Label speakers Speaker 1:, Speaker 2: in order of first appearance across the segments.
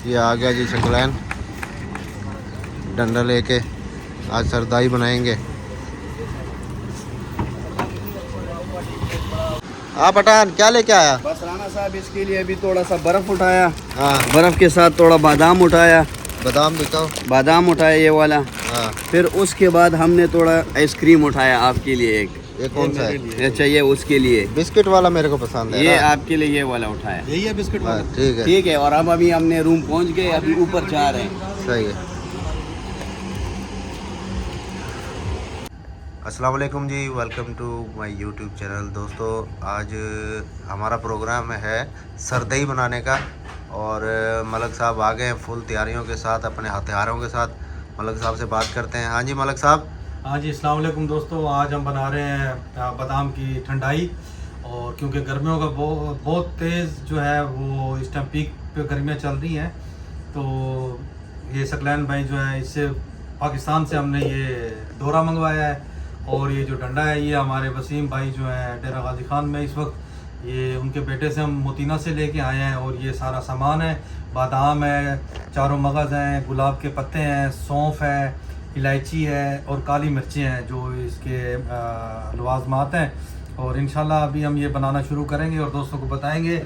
Speaker 1: ये आ गया जी सकलैन, डंडा लेके आज सरदाई बनाएंगे। पठान क्या लेके आया?
Speaker 2: बस राणा साहब इसके लिए अभी थोड़ा सा बर्फ उठाया।
Speaker 1: हाँ,
Speaker 2: बर्फ के साथ थोड़ा बादाम उठाया।
Speaker 1: बादाम दिखाओ।
Speaker 2: बादाम उठाया ये वाला।
Speaker 1: हाँ,
Speaker 2: फिर उसके बाद हमने थोड़ा आइसक्रीम उठाया आपके लिए एक।
Speaker 1: ये कौन सा है?
Speaker 2: चाहिए उसके लिए
Speaker 1: बिस्किट वाला मेरे को पसंद है।
Speaker 2: ये आपके लिए ये वाला उठाया।
Speaker 3: यही है बिस्किट वाला।
Speaker 1: ठीक है,
Speaker 2: ठीक है। और अब अभी हमने रूम पहुंच गए, अभी ऊपर जा रहे हैं।
Speaker 1: सही है। अस्सलाम वालेकुम जी, welcome to my YouTube channel. दोस्तों आज हमारा प्रोग्राम है सरदई बनाने का और मलक साहब आ गए हैं फुल तैयारियों के साथ, अपने हथियारों के साथ। मलक साहब से बात करते हैं। हाँ जी मलक साहब।
Speaker 3: हाँ जी, अस्सलाम वालेकुम दोस्तों। आज हम बना रहे हैं बादाम की ठंडाई। और क्योंकि गर्मियों का बहुत तेज़ जो है वो इस टाइम पीक पे गर्मियाँ चल रही हैं, तो ये सकलैन भाई जो है इससे पाकिस्तान से हमने ये दौरा मंगवाया है। और ये जो डंडा है ये हमारे वसीम भाई जो है डेरा गाजी खान में इस वक्त, ये उनके बेटे से हम मोतीना से लेके आए हैं। और ये सारा सामान है, बादाम है, चारों मगज़ हैं, गुलाब के पत्ते हैं, सौंफ है, इलायची है और काली मिर्चें हैं जो इसके लवाजमात हैं। और इंशाल्लाह अभी हम ये बनाना शुरू करेंगे और दोस्तों को बताएंगे।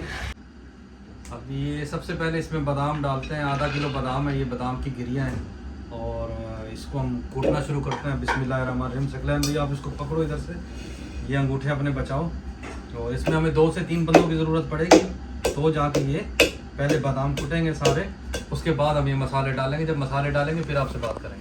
Speaker 3: अभी ये सबसे पहले इसमें बादाम डालते हैं। आधा किलो बादाम है, ये बादाम की गिरियाँ हैं। और इसको हम कूटना शुरू करते हैं। बिस्मिल्लाहिर्रहमानिर्रहीम। सकलैन भैया आप इसको पकड़ो इधर से, ये अंगूठे अपने बचाओ। और इसमें हमें 2 से 3 बंदों की ज़रूरत पड़ेगी, तो जाके ये पहले बादाम कूटेंगे सारे, उसके बाद हम ये मसाले डालेंगे। जब मसाले डालेंगे फिर आपसे बात करेंगे।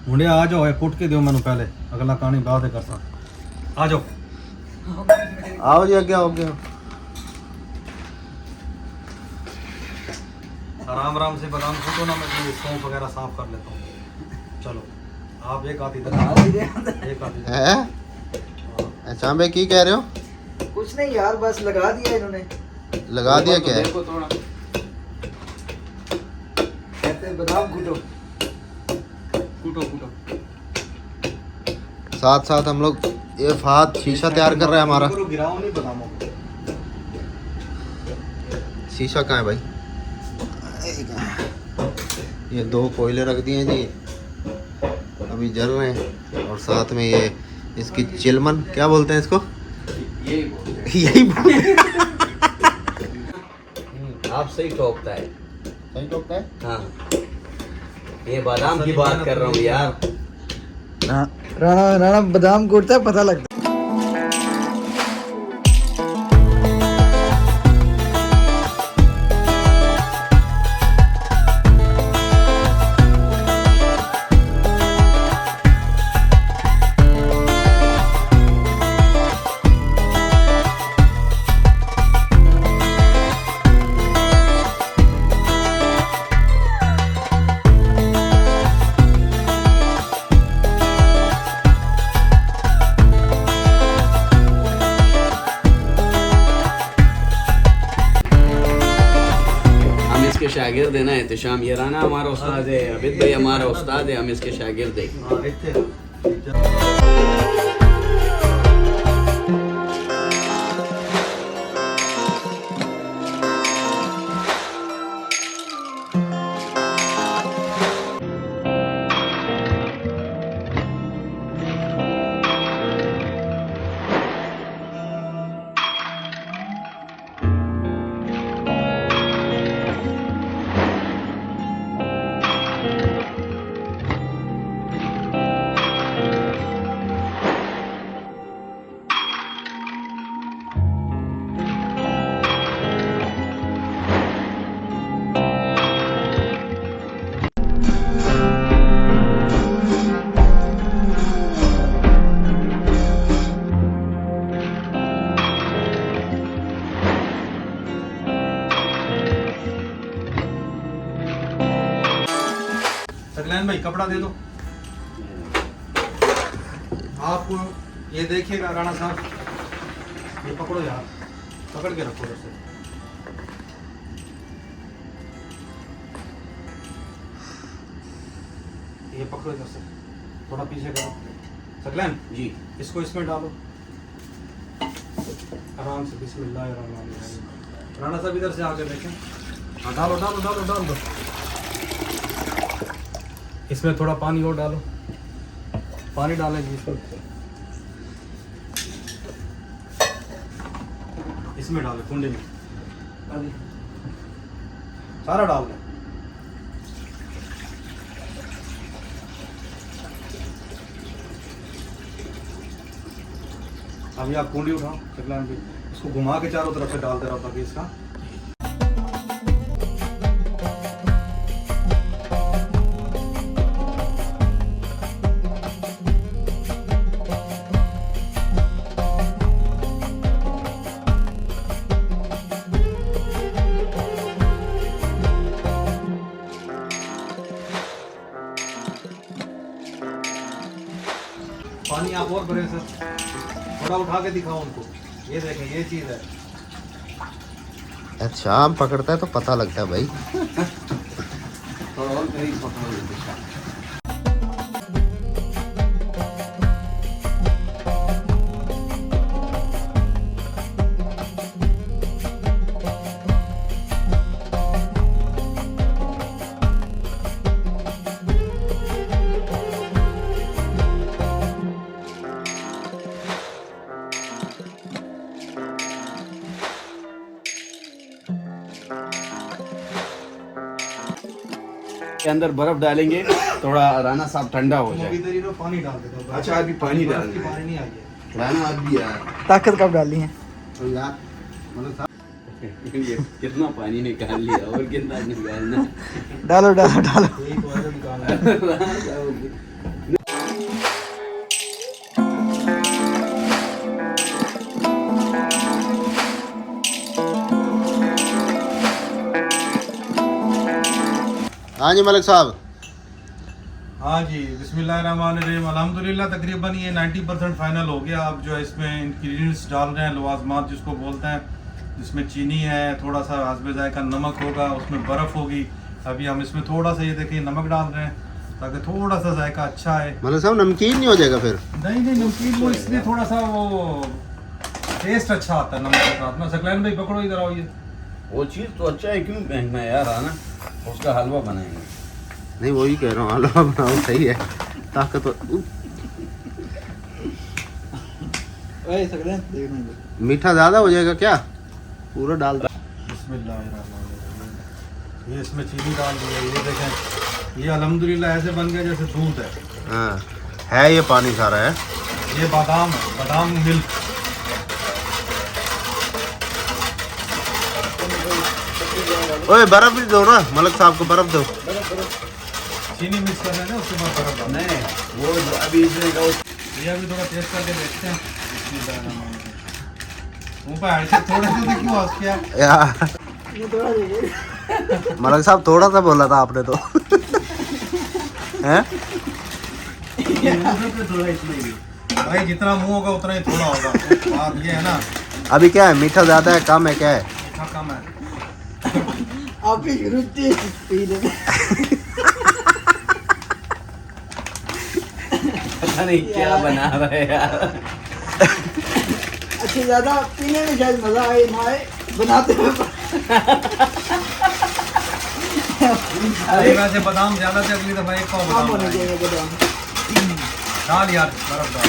Speaker 3: मुंडे आ जाओ, कुट के दो मैंने पहले, अगला कहानी बाद कर सा। आ जाओ,
Speaker 1: आओ जी, आगे आओ, आगे आओ।
Speaker 3: आराम आराम से बादाम कूटो ना, मैं ये सौंफ वगैरह साफ कर लेता हूँ। चलो आप एक आधी इधर, एक आधी इधर।
Speaker 1: है अच्छा भाई, की कह रहे हो?
Speaker 2: कुछ नहीं यार, बस लगा दिया इन्होंने।
Speaker 1: लगा दिया क्या है?
Speaker 2: देखो थोड़ा कहते हैं बादाम कूटो।
Speaker 3: कूटो कूटो।
Speaker 1: साथ साथ हम लोग ये फात शीशा तैयार कर रहे हैं हमारा।
Speaker 3: गिराओ नहीं बादामों को।
Speaker 1: शीशा कहाँ है भाई? ये 2 कोयले रख दिए जी, अभी जल रहे हैं। और साथ में ये इसकी चिलमन, क्या बोलते हैं इसको?
Speaker 2: यही बोलते हैं।
Speaker 1: यही बोलते
Speaker 2: आप सही टोकता है।
Speaker 1: सही टोकता है।
Speaker 2: हाँ, ये बादाम की बात कर रहा हूँ यार।
Speaker 4: राणा बादाम कूटता है, पता लगता है।
Speaker 2: शागिर्द है ना एहतिशाम। ये राना हमारा उस्ताद है, अबिद भाई हमारा उस्ताद है, हम इसके शागिर्द हैं।
Speaker 3: सकलैन भाई कपड़ा दे दो। आप ये देखिएगा राणा साहब, ये पकड़ो यार, पकड़ के रखो उधर से। ये पकड़ो इधर से। थोड़ा पीछे करो सकलैन
Speaker 2: जी।
Speaker 3: इसको इसमें डालो आराम से। बिस्मिल्लाहिर्रहमानिर्रहीम। राणा साहब इधर से आके देखें। हाँ डालो डालो डालो डाल दो। इसमें थोड़ा पानी और डालो। पानी डालेंगे इसमें। इसमें डालो कुंडे में सारा डाल दें। अभी आप कुंडी उठाओ सकलैन भी, इसको घुमा के चारों तरफ से डालते रहो ताकि इसका पानी आप और भरें सर। थोड़ा उठा के दिखाओ उनको। ये देखें ये चीज़ है।
Speaker 1: अच्छा आम पकड़ता है तो पता लगता है भाई।
Speaker 2: थोड़ा और करीब पकड़ो इत्तेशाम। के अंदर बर्फ डालेंगे, थोड़ा राना साहब ठंडा हो जाए।
Speaker 3: इधर ही ना पानी डाल देता हूँ।
Speaker 2: अच्छा अभी पानी डालना है।
Speaker 3: पानी नहीं आई है।
Speaker 2: राना अभी यार
Speaker 4: ताकत कब डाली है?
Speaker 1: तो यार मतलब
Speaker 2: ये कितना पानी निकाल लिया और कितना निकालना है?
Speaker 4: डालो डालो डालो।
Speaker 3: यही तो है निकालना है।
Speaker 2: राना साहब
Speaker 1: हाँ जी मलिक साहब।
Speaker 3: हाँ जी बिस्मिल्लाहिर्रहमानिर्रहीम। अल्हम्दुलिल्लाह तकरीबन ये 90% फाइनल हो गया। अब जो है इसमें इंग्रेडिएंट्स डाल रहे हैं, लवाजमात जिसको बोलते हैं, जिसमें चीनी है, थोड़ा सा हस्बे जायका नमक होगा, उसमें बर्फ़ होगी। अभी हम इसमें थोड़ा सा ये देखिए नमक डाल रहे हैं ताकि थोड़ा सा जायका अच्छा है।
Speaker 1: मलिक साहब नमकीन नहीं हो जाएगा फिर?
Speaker 3: नहीं नहीं नमकीन वो इसलिए थोड़ा सा वो टेस्ट अच्छा आता है नमक के साथ ना। सकलैन भाई पकड़ो इधर आओ। ये
Speaker 2: वो चीज़ तो अच्छा है, क्यों फेंकना है यार राना? उसका हलवा बनाएंगे।
Speaker 1: नहीं वही कह रहा हूँ, हलवा बनाओ सही है ताकत। मीठा ज़्यादा हो जाएगा क्या? पूरा डाल दो।
Speaker 3: बिस्मिल्लाहिर्रहमानिर्रहीम। ये इसमें चीनी डाल दी है। ये देखें ये अल्हम्दुलिल्लाह ऐसे बन गया जैसे दूध है।
Speaker 1: हाँ है ये पानी सारा है।
Speaker 3: ये बादाम है, बादाम मिल्क।
Speaker 1: ओए बर्फ भी दो ना, मलिक साहब को बर्फ दो।
Speaker 3: चीनी मिक्स कर लेना उसके बाद बर्फ डालना।
Speaker 2: नहीं वो जो अभी इसने का
Speaker 3: ये अभी थोड़ा टेस्ट करके देखते हैं। मुंह पे ऐसे थोड़ा सा क्यों हंस किया?
Speaker 1: यार मलिक साहब थोड़ा सा बोला था आपने तो। हैं?
Speaker 3: भाई जितना मुंह होगा उतना ही थोड़ा होगा। बात ये है ना।
Speaker 1: अभी क्या है, मीठा ज़्यादा है कम है क्या है?
Speaker 3: मीठा कम है।
Speaker 4: आपकी रुचि पीने में।
Speaker 2: पता नहीं क्या बना रहा है यार।
Speaker 4: अच्छा ज्यादा पीने में शायद मजा आए ना आए बनाते हुए।
Speaker 3: अरे वैसे बादाम ज्यादा से अगली दफा एक पाव
Speaker 4: काम
Speaker 3: बादाम
Speaker 4: होने
Speaker 3: डालेंगे।
Speaker 4: चाहिए बादाम।
Speaker 3: डाल यार बर्फ डाल।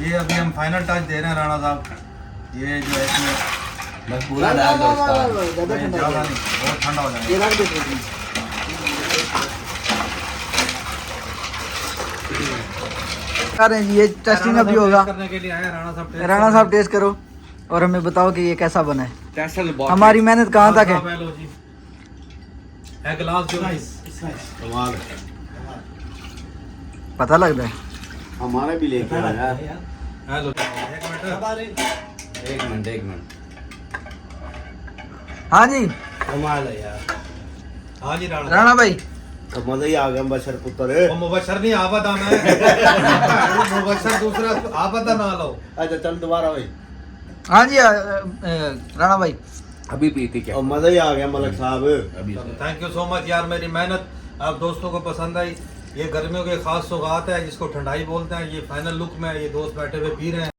Speaker 3: ये अभी हम फाइनल टच दे रहे हैं राणा साहब। ये जो है इसमें
Speaker 2: बस पूरा डाल दो उसका।
Speaker 4: ज्यादा ठंडा
Speaker 3: ज्यादा
Speaker 4: हो
Speaker 3: नहीं, बहुत ठंडा हो
Speaker 4: जाएगा।
Speaker 3: जाएगा।
Speaker 4: ये रख दो फ्रिज में। कर रहे हैं जी, ये टेस्टिंग अभी होगा।
Speaker 3: करने के लिए आए राणा साहब। टेस्ट
Speaker 4: राणा साहब टेस्ट करो और हमें बताओ कि ये कैसा बना है।
Speaker 2: टेसल
Speaker 4: हमारी मेहनत कहाँ तक है?
Speaker 3: लो जी। एक गिलास जो
Speaker 1: कमाल है।
Speaker 4: पता लगता है।
Speaker 2: हमारा भी लेके आओ यार।
Speaker 3: हेलो एक मिनट।
Speaker 2: एक मिनट।
Speaker 4: हाँ जी
Speaker 1: कमाल है यार।
Speaker 3: हाँ जी राणा
Speaker 4: राणा भाई
Speaker 1: तो मजा ही आ गया बशर पुत्र।
Speaker 3: वो मुबशर नहीं आबद आना है। मुबशर दूसरा आबद ना लो।
Speaker 1: अच्छा चल दोबारा भाई।
Speaker 4: हाँ जी राणा भाई
Speaker 2: अभी पी थी क्या?
Speaker 1: और मज़ा ही आ गया मलक साहब।
Speaker 2: अभी
Speaker 3: थैंक यू सो मच यार, मेरी मेहनत आप दोस्तों को पसंद आई। ये गर्मियों के खास सौगात है जिसको ठंडाई बोलते हैं। ये फाइनल लुक में ये दोस्त बैठे हुए पी रहे हैं।